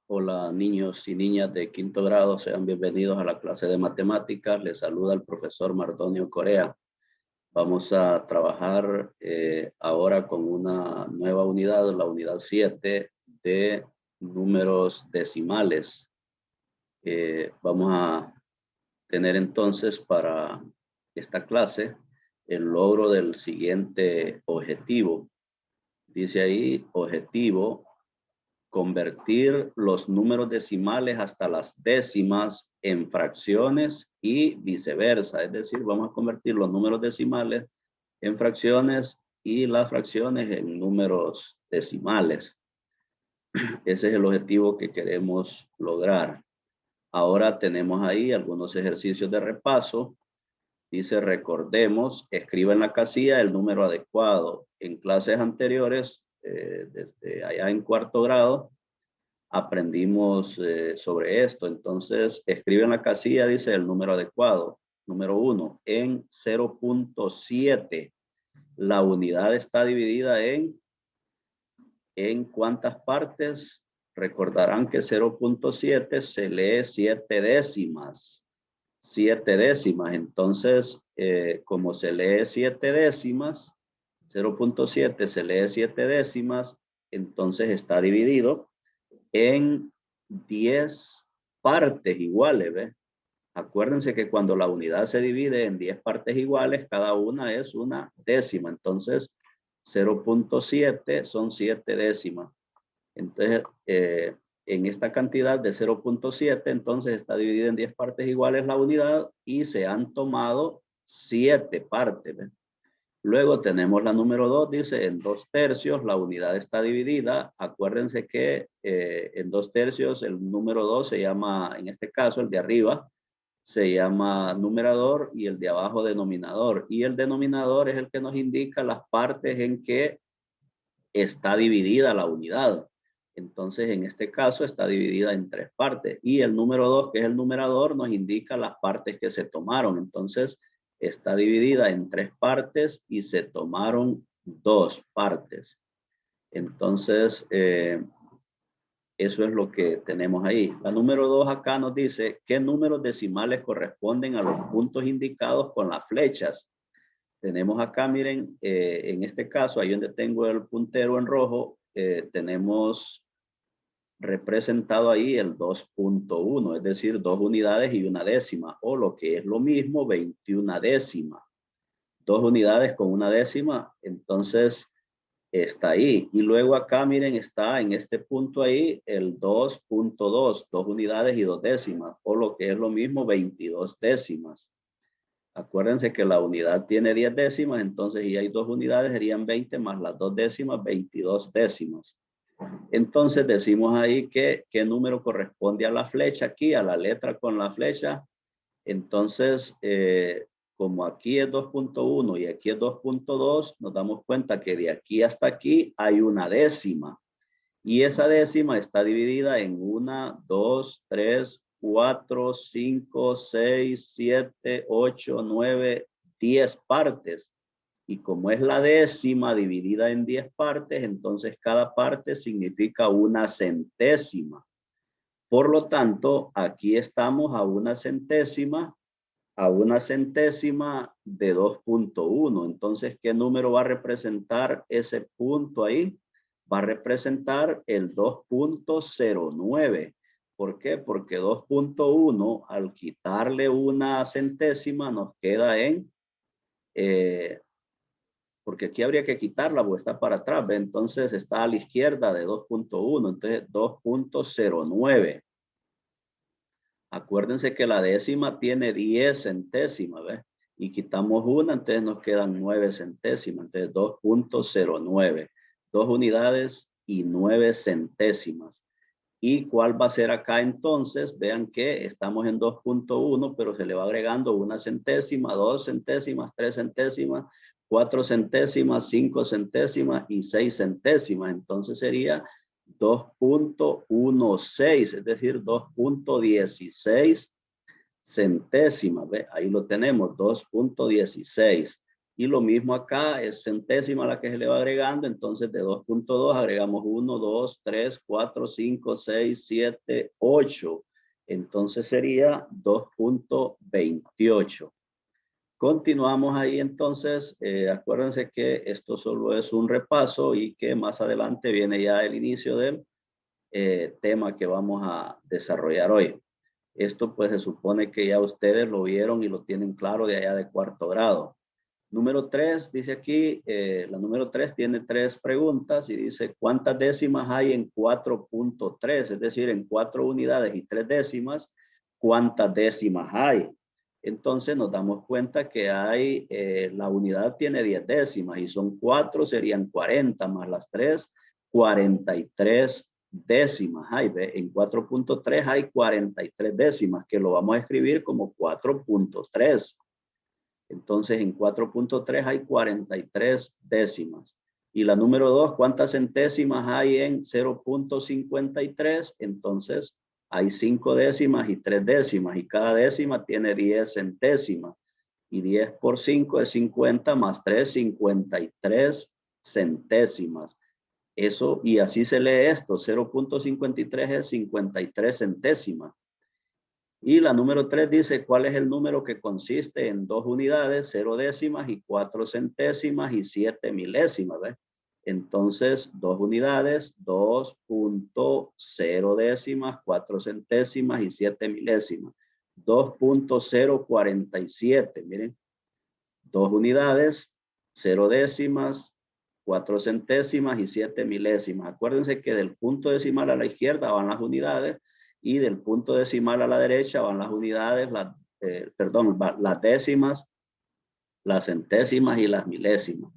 Hola niños y niñas de quinto grado, sean bienvenidos a la clase de matemáticas. Les saluda el profesor Mardonio Corea. Vamos a trabajar ahora con una nueva unidad, la unidad 7 de números decimales. Vamos a tener entonces para esta clase el logro del siguiente objetivo. Dice ahí, objetivo: convertir los números decimales hasta las décimas en fracciones y viceversa. Es decir, vamos a convertir los números decimales en fracciones y las fracciones en números decimales. Ese es el objetivo que queremos lograr. Ahora tenemos ahí algunos ejercicios de repaso. Dice, recordemos, escriba en la casilla el número adecuado. En clases anteriores, desde allá en cuarto grado, aprendimos sobre esto. Entonces, escribe en la casilla, dice el número adecuado. Número 1, en 0.7. La unidad está dividida en ¿cuántas partes? Recordarán que 0.7 se lee 7 décimas. 7 décimas. Entonces, como se lee 7 décimas, 0.7 se lee 7 décimas, entonces está dividido en 10 partes iguales, ¿ve? Acuérdense que cuando la unidad se divide en 10 partes iguales, cada una es una décima. Entonces, 0.7 son 7 décimas. Entonces, en esta cantidad de 0.7, entonces está dividida en 10 partes iguales la unidad y se han tomado 7 partes, ¿ve? Luego tenemos la número 2, dice en 2/3 la unidad está dividida. Acuérdense que en 2/3 el número 2 se llama, en este caso el de arriba, se llama numerador y el de abajo denominador. Y el denominador es el que nos indica las partes en que está dividida la unidad. Entonces en este caso está dividida en 3 partes. Y el número 2, que es el numerador, nos indica las partes que se tomaron. Entonces está dividida en 3 partes y se tomaron 2 partes. Entonces, eso es lo que tenemos ahí. La número 2 acá nos dice qué números decimales corresponden a los puntos indicados con las flechas. Tenemos acá, miren, en este caso, ahí donde tengo el puntero en rojo, tenemos representado ahí el 2.1, es decir, 2 unidades y una décima, o lo que es lo mismo, 21 décimas. 2 unidades con una décima, entonces está ahí. Y luego acá, miren, está en este punto ahí el 2.2, 2 unidades y 2 décimas, o lo que es lo mismo, 22 décimas. Acuérdense que la unidad tiene 10 décimas, entonces y hay 2 unidades, serían 20 más las 2 décimas, 22 décimas. Entonces decimos ahí que qué número corresponde a la flecha aquí, a la letra con la flecha. Entonces, como aquí es 2.1 y aquí es 2.2, nos damos cuenta que de aquí hasta aquí hay una décima. Y esa décima está dividida en 1, 2, 3, 4, 5, 6, 7, 8, 9, 10 partes. Y como es la décima dividida en 10 partes, entonces cada parte significa una centésima. Por lo tanto, aquí estamos a una centésima de 2.1. Entonces, ¿qué número va a representar ese punto ahí? Va a representar el 2.09. ¿Por qué? Porque 2.1, al quitarle una centésima, nos queda en, porque aquí habría que quitarla, porque está para atrás, ¿ve? Entonces está a la izquierda de 2.1, entonces 2.09. Acuérdense que la décima tiene 10 centésimas, ¿ves? Y quitamos una, entonces nos quedan 9 centésimas. Entonces 2.09. 2 unidades y 9 centésimas. ¿Y cuál va a ser acá entonces? Vean que estamos en 2.1, pero se le va agregando una centésima, 2 centésimas, 3 centésimas, 4 centésimas, 5 centésimas y 6 centésimas. Entonces sería 2.16, es decir, 2.16 centésimas. ¿Ve? Ahí lo tenemos, 2.16. Y lo mismo acá, es centésima la que se le va agregando, entonces de 2.2 agregamos 1, 2, 3, 4, 5, 6, 7, 8. Entonces sería 2.28. Continuamos ahí entonces, acuérdense que esto solo es un repaso y que más adelante viene ya el inicio del tema que vamos a desarrollar hoy. Esto pues se supone que ya ustedes lo vieron y lo tienen claro de allá de cuarto grado. Número 3, dice aquí, la número 3 tiene 3 preguntas y dice, ¿cuántas décimas hay en 4.3? Es decir, en 4 unidades y 3 décimas, ¿cuántas décimas hay? Entonces nos damos cuenta que hay, la unidad tiene 10 décimas y son 4, serían 40 más las 3, 43 décimas. Hay, ¿ve? En 4.3 hay 43 décimas, que lo vamos a escribir como 4.3. Entonces, en 4.3 hay 43 décimas. Y la número 2, ¿cuántas centésimas hay en 0.53? Entonces, hay 5 décimas y 3 décimas. Y cada décima tiene 10 centésimas. Y 10 por 5 es 50 más 3, 53 centésimas. Eso, y así se lee esto. 0.53 es 53 centésimas. Y la número 3 dice cuál es el número que consiste en 2 unidades, 0 décimas y 4 centésimas y 7 milésimas. ¿Ves? Entonces, 2 unidades, 2.0 décimas, 4 centésimas y 7 milésimas. 2.047, miren. 2 unidades, 0 décimas, 4 centésimas y 7 milésimas. Acuérdense que del punto decimal a la izquierda van las unidades y del punto decimal a la derecha van las unidades, las décimas, las centésimas y las milésimas.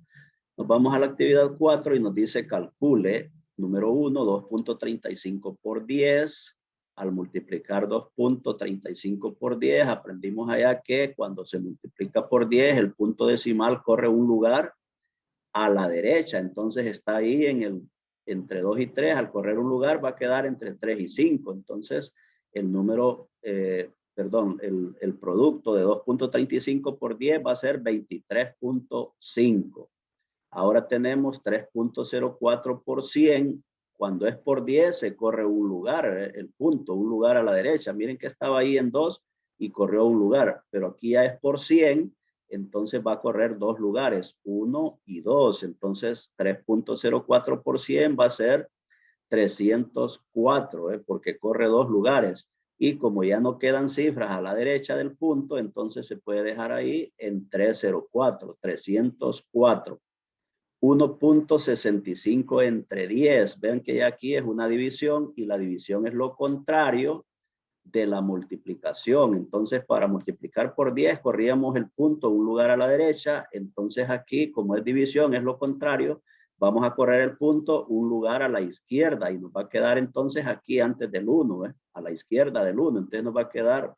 Nos vamos a la actividad 4 y nos dice calcule, número 1, 2.35 por 10. Al multiplicar 2.35 por 10, aprendimos allá que cuando se multiplica por 10, el punto decimal corre un lugar a la derecha. Entonces está ahí entre 2 y 3. Al correr un lugar va a quedar entre 3 y 5. Entonces el número, el producto de 2.35 por 10 va a ser 23.5. Ahora tenemos 3.04 por 100. Cuando es por 10 se corre un lugar, el punto, un lugar a la derecha. Miren que estaba ahí en 2 y corrió un lugar, pero aquí ya es por 100, entonces va a correr 2 lugares, 1 y 2. Entonces 3.04 por 100 va a ser 304, porque corre 2 lugares. Y como ya no quedan cifras a la derecha del punto, entonces se puede dejar ahí en 304, 304. 1.65 entre 10. Vean que ya aquí es una división y la división es lo contrario de la multiplicación. Entonces, para multiplicar por 10, corríamos el punto un lugar a la derecha. Entonces, aquí, como es división, es lo contrario. Vamos a correr el punto un lugar a la izquierda y nos va a quedar entonces aquí antes del 1, a la izquierda del 1. Entonces, nos va a quedar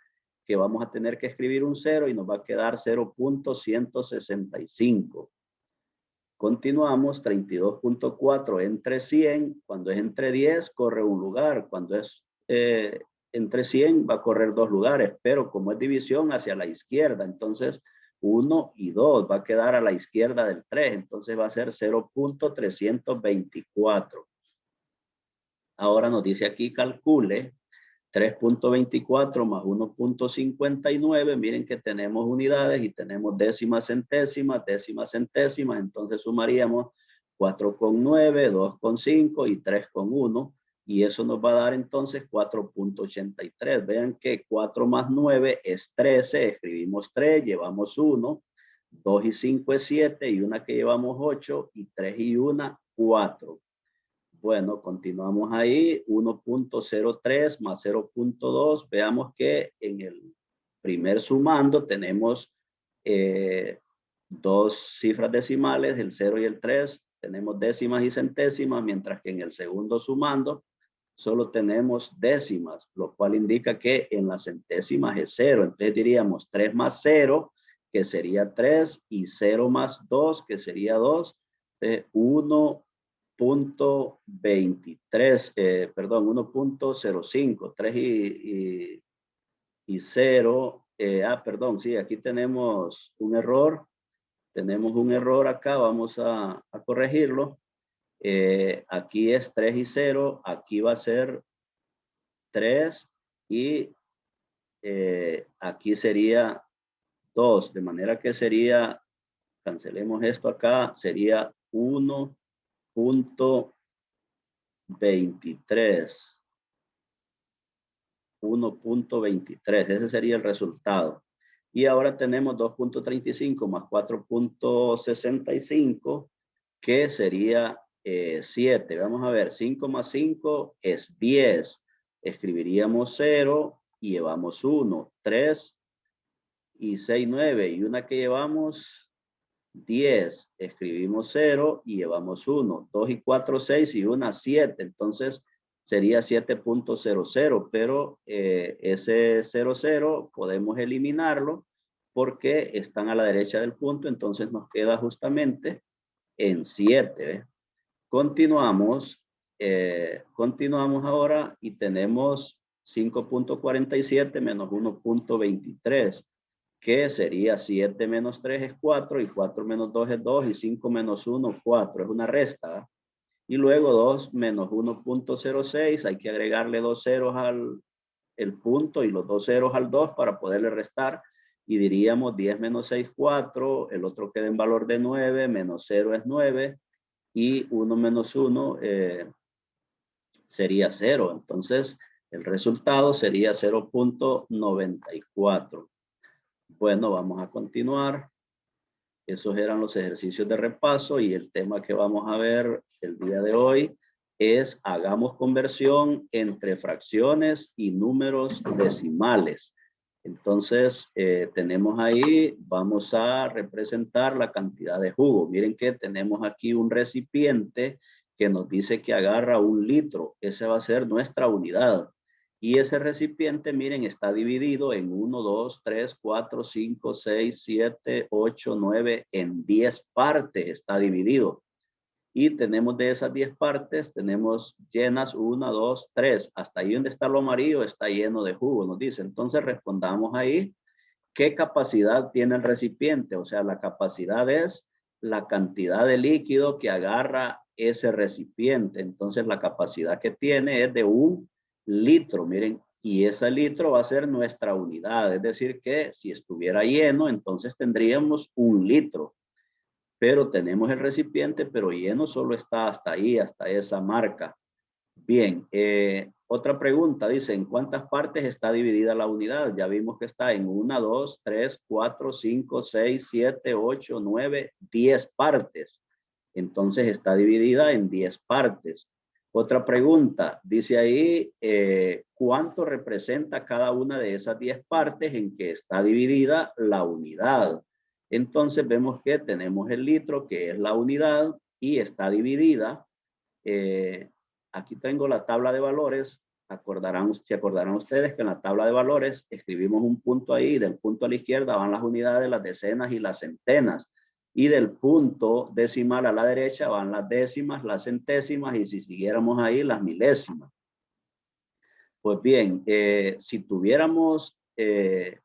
que vamos a tener que escribir un 0 y nos va a quedar 0.165. Continuamos, 32.4 entre 100. Cuando es entre 10, corre un lugar. Cuando es entre 100, va a correr 2 lugares. Pero como es división, hacia la izquierda. Entonces, 1 y 2 va a quedar a la izquierda del 3. Entonces, va a ser 0.324. Ahora nos dice aquí, calcule 3.24 más 1.59, miren que tenemos unidades y tenemos décimas, centésimas, décimas, centésimas, entonces sumaríamos 4,9, 2,5 y 3,1 y eso nos va a dar entonces 4.83. Vean que 4 más 9 es 13, escribimos 3, llevamos 1, 2 y 5 es 7 y una que llevamos 8 y 3 y 1, 4. Bueno, continuamos ahí, 1.03 más 0.2. Veamos que en el primer sumando tenemos 2 cifras decimales, el 0 y el 3. Tenemos décimas y centésimas, mientras que en el segundo sumando solo tenemos décimas, lo cual indica que en las centésimas es 0. Entonces diríamos 3 más 0, que sería 3, y 0 más 2, que sería 2. 1.23, 1.05, 3 y 0. Perdón, sí, aquí tenemos un error. tenemos un error acá, vamos a corregirlo. Aquí es 3 y 0, aquí va a ser 3 y aquí sería 2, de manera que sería, cancelemos esto acá, sería 1.23. 1.23, ese sería el resultado. Y ahora tenemos 2.35 más 4.65, que sería 7. Vamos a ver, 5 más 5 es 10. Escribiríamos 0 y llevamos 1. 3 y 6, 9. Y una que llevamos 10. Escribimos 0 y llevamos 1. 2 y 4, 6 y una 7. Entonces sería 7.00, pero ese 00 podemos eliminarlo porque están a la derecha del punto, entonces nos queda justamente en 7. ¿eh? Continuamos, continuamos ahora y tenemos 5.47 menos 1.23, que sería 7 menos 3 es 4 y 4 menos 2 es 2 y 5 menos 1, 4. Es una resta. ¿eh? Y luego 2 menos 1.06, hay que agregarle 2 ceros al el punto y los 2 ceros al 2 para poderle restar. Y diríamos 10 menos 6, 4, el otro queda en valor de 9, menos 0 es 9 y 1 menos 1 sería 0. Entonces el resultado sería 0.94. Bueno, vamos a continuar. Esos eran los ejercicios de repaso y el tema que vamos a ver el día de hoy es hagamos conversión entre fracciones y números decimales. Entonces, tenemos ahí, vamos a representar la cantidad de jugo. Miren que tenemos aquí un recipiente que nos dice que agarra 1 litro. Esa va a ser nuestra unidad. Y ese recipiente, miren, está dividido en 1, 2, 3, 4, 5, 6, 7, 8, 9, en 10 partes está dividido. Y tenemos de esas 10 partes, tenemos llenas 1, 2, 3. Hasta ahí donde está lo amarillo está lleno de jugo, nos dice. Entonces respondamos ahí, ¿qué capacidad tiene el recipiente? O sea, la capacidad es la cantidad de líquido que agarra ese recipiente. Entonces la capacidad que tiene es de 1 litro, miren, y ese litro va a ser nuestra unidad. Es decir que si estuviera lleno, entonces tendríamos 1 litro. Pero tenemos el recipiente, pero lleno solo está hasta ahí, hasta esa marca. Bien, otra pregunta, dice, ¿en cuántas partes está dividida la unidad? Ya vimos que está en 1, 2, 3, 4, 5, 6, 7, 8, 9, 10 partes. Entonces está dividida en 10 partes. Otra pregunta, dice ahí, ¿cuánto representa cada una de esas 10 partes en que está dividida la unidad? Entonces vemos que tenemos el litro, que es la unidad, y está dividida. Aquí tengo la tabla de valores. Se acordarán ustedes que en la tabla de valores escribimos un punto ahí. Del punto a la izquierda van las unidades, las decenas y las centenas. Y del punto decimal a la derecha van las décimas, las centésimas y si siguiéramos ahí las milésimas. Pues bien, si tuviéramos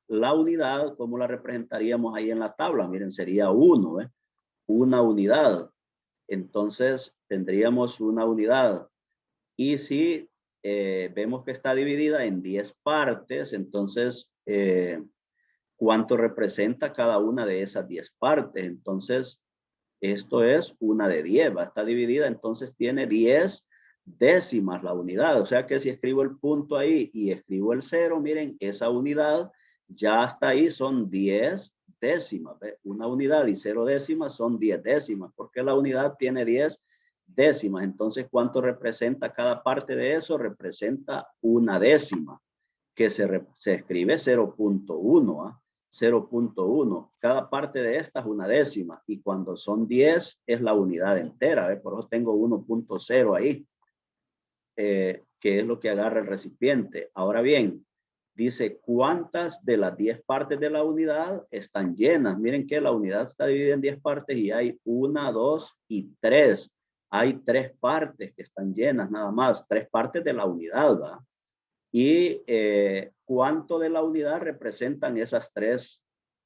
la unidad, ¿cómo la representaríamos ahí en la tabla? Miren, sería 1, ¿eh? Una unidad. Entonces tendríamos una unidad. Y si vemos que está dividida en 10 partes, entonces, ¿cuánto representa cada una de esas 10 partes? Entonces, esto es una de 10, va a estar dividida, entonces tiene 10 décimas la unidad. O sea que si escribo el punto ahí y escribo el 0, miren, esa unidad ya hasta ahí son 10 décimas. ¿Ve? Una unidad y 0 décimas son 10 décimas, porque la unidad tiene 10 décimas. Entonces, ¿cuánto representa cada parte de eso? Representa una décima, que se escribe 0.1. ¿ah? 0.1. Cada parte de esta es una décima y cuando son 10 es la unidad entera. ¿eh? Por eso tengo 1.0 ahí, que es lo que agarra el recipiente. Ahora bien, dice cuántas de las 10 partes de la unidad están llenas. Miren que la unidad está dividida en 10 partes y hay 1, 2 y 3. Hay 3 partes que están llenas nada más, 3 partes de la unidad. ¿verdad? Y cuánto de la unidad representan esas 3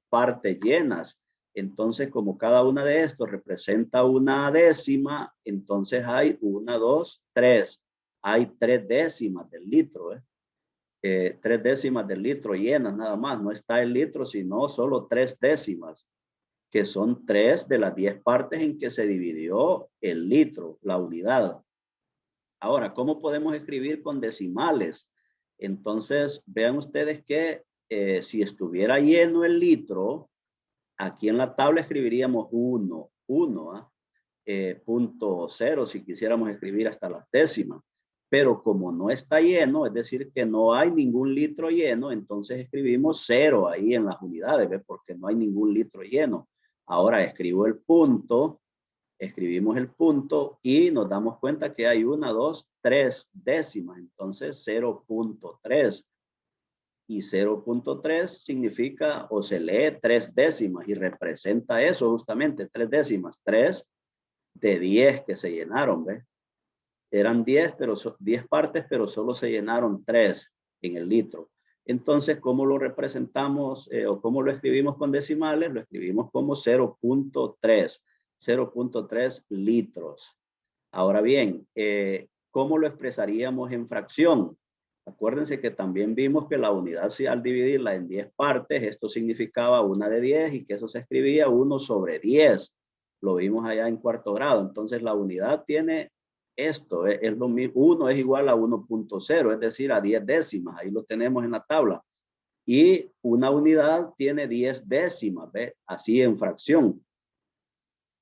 partes llenas. Entonces, como cada una de estos representa una décima, entonces hay 1, 2, 3. Hay 3 décimas del litro, 3 décimas del litro llenas nada más. No está el litro, sino solo 3 décimas, que son 3 de las 10 partes en que se dividió el litro, la unidad. Ahora, ¿cómo podemos escribir con decimales? Entonces, vean ustedes que si estuviera lleno el litro, aquí en la tabla escribiríamos 1, punto 0 si quisiéramos escribir hasta las décimas. Pero como no está lleno, es decir, que no hay ningún litro lleno, entonces escribimos 0 ahí en las unidades, ¿ve? Porque no hay ningún litro lleno. Ahora escribo el punto, escribimos el punto y nos damos cuenta que hay 1, 2, 3 décimas. Entonces 0.3. Y 0.3 significa o se lee 3 décimas y representa eso justamente, 3 décimas. 3 de 10 que se llenaron, ¿ves? Eran 10, pero 10 partes, pero solo se llenaron 3 en el litro. Entonces, ¿cómo lo representamos o cómo lo escribimos con decimales? Lo escribimos como 0.3, 0.3 litros. Ahora bien, ¿cómo lo expresaríamos en fracción? Acuérdense que también vimos que la unidad, si al dividirla en 10 partes, esto significaba 1 de 10 y que eso se escribía 1 sobre 10. Lo vimos allá en cuarto grado. Entonces la unidad tiene esto, es lo mismo. 1 es igual a 1.0, es decir, a 10 décimas. Ahí lo tenemos en la tabla. Y una unidad tiene 10 décimas, ¿ve? Así en fracción.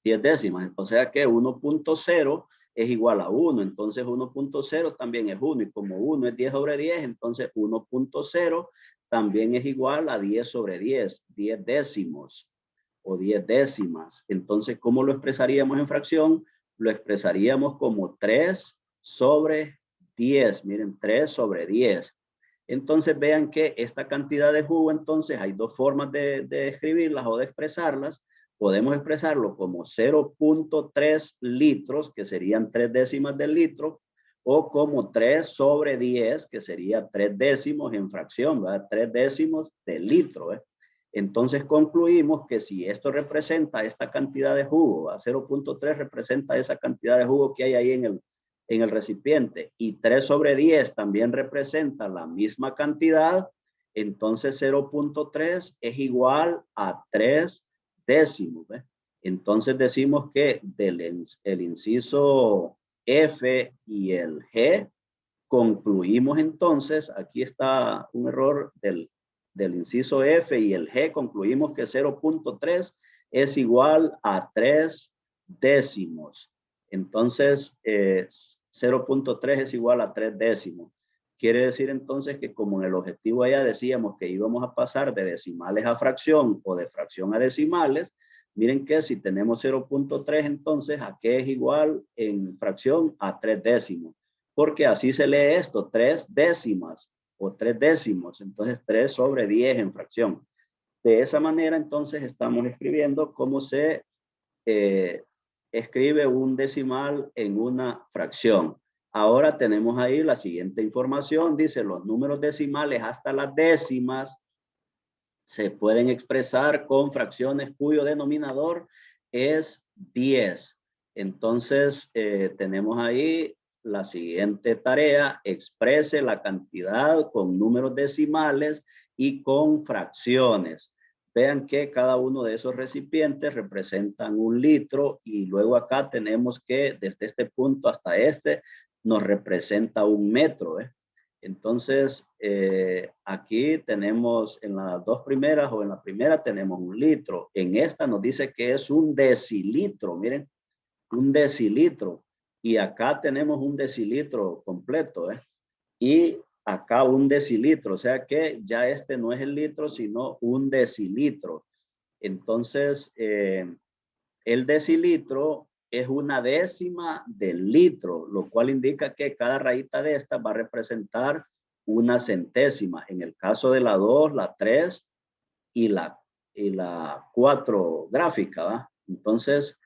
10 décimas. O sea que 1.0 es igual a 1. Entonces 1.0 también es 1. Y como 1 es 10 sobre 10, entonces 1.0 también es igual a 10 sobre 10. 10 décimos o 10 décimas. Entonces, ¿cómo lo expresaríamos en fracción? Lo expresaríamos como 3 sobre 10. Miren, 3 sobre 10. Entonces vean que esta cantidad de jugo, entonces hay dos formas de escribirlas o de expresarlas. Podemos expresarlo como 0.3 litros, que serían 3 décimas del litro, o como 3 sobre 10, que sería 3 décimos en fracción, ¿verdad? 3 décimos del litro, ¿eh? Entonces concluimos que si esto representa esta cantidad de jugo, 0.3 representa esa cantidad de jugo que hay ahí en el recipiente, y 3 sobre 10 también representa la misma cantidad, entonces 0.3 es igual a 3 décimos. ¿Ve? Entonces decimos que el inciso F y el G, concluimos entonces, aquí está un error del inciso F y el G, concluimos que 0.3 es igual a 3 décimos. Entonces, 0.3 es igual a 3 décimos. Quiere decir entonces que como en el objetivo allá decíamos que íbamos a pasar de decimales a fracción o de fracción a decimales, miren que si tenemos 0.3, entonces ¿a qué es igual en fracción? A 3 décimos. Porque así se lee esto, 3 décimas o 3 décimos. Entonces 3 sobre 10 en fracción. De esa manera entonces estamos escribiendo cómo se escribe un decimal en una fracción. Ahora tenemos ahí la siguiente información. Dice los números decimales hasta las décimas se pueden expresar con fracciones cuyo denominador es 10. Entonces tenemos ahí la siguiente tarea: exprese la cantidad con números decimales y con fracciones. Vean que cada uno de esos recipientes representan un litro y luego acá tenemos que desde este punto hasta este nos representa un metro. Entonces, aquí tenemos en las dos primeras o en la primera tenemos un litro. En esta nos dice que es un decilitro, miren, un decilitro. Y acá tenemos un decilitro completo, y acá un decilitro, o sea que ya este no es el litro, sino un decilitro. Entonces, el decilitro es una décima del litro, lo cual indica que cada rayita de esta va a representar una centésima. En el caso de la 2, la 3 y la 4 gráfica, ¿va? Entonces,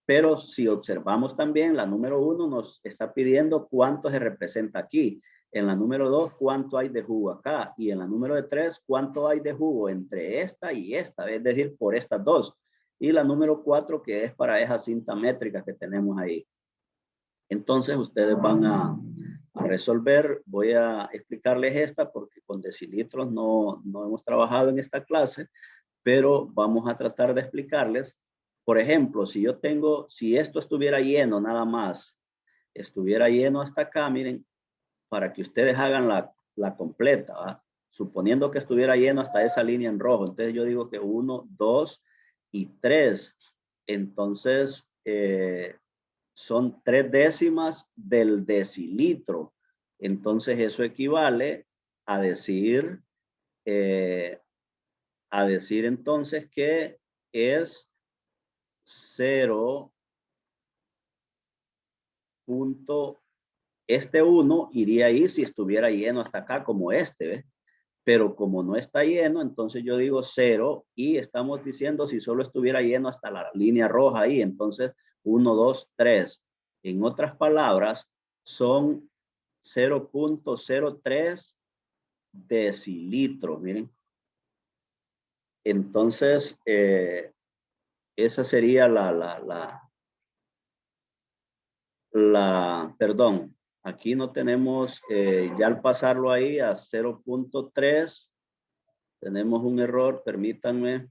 pero si observamos también, la número 1 nos está pidiendo cuánto se representa aquí. En la número 2, ¿cuánto hay de jugo acá? Y en la número 3, ¿cuánto hay de jugo entre esta y esta? Es decir, por estas dos. Y la número 4, que es para esa cinta métrica que tenemos ahí. Entonces, ustedes van a resolver. Voy a explicarles esta porque con decilitros no hemos trabajado en esta clase, pero vamos a tratar de explicarles. Por ejemplo, si esto estuviera lleno nada más, estuviera lleno hasta acá, miren, para que ustedes hagan la completa, ¿va? Suponiendo que estuviera lleno hasta esa línea en rojo. Entonces yo digo que 1, 2 y 3. Entonces son 3 décimas del decilitro. Entonces eso equivale a decir entonces que es 0. Este 1 iría ahí si estuviera lleno hasta acá como este, ¿ve? Pero como no está lleno, entonces yo digo 0 y estamos diciendo si solo estuviera lleno hasta la línea roja ahí, entonces 1, 2, 3. En otras palabras, son 0.03 decilitros, miren. Entonces, esa sería perdón, aquí no tenemos, ya al pasarlo ahí a 0.3, tenemos un error, permítanme.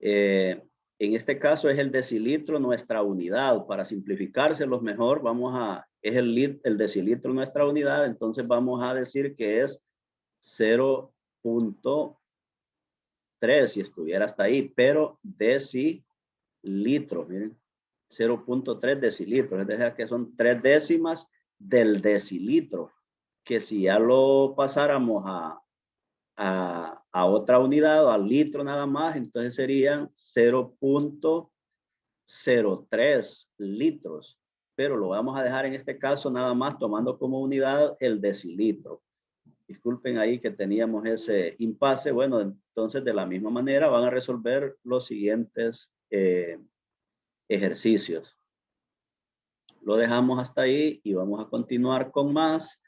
En este caso es el decilitro nuestra unidad. Para simplificárselos mejor, es el decilitro nuestra unidad, entonces vamos a decir que es 0.3 si estuviera hasta ahí, pero decilitros, miren, 0.3 decilitros, es decir, que son 3 décimas del decilitro, que si ya lo pasáramos a otra unidad, al litro nada más, entonces serían 0.03 litros, pero lo vamos a dejar en este caso nada más tomando como unidad el decilitro. Disculpen ahí que teníamos ese impasse. Bueno, entonces de la misma manera van a resolver los siguientes ejercicios. Lo dejamos hasta ahí y vamos a continuar con más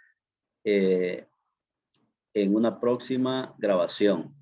en una próxima grabación.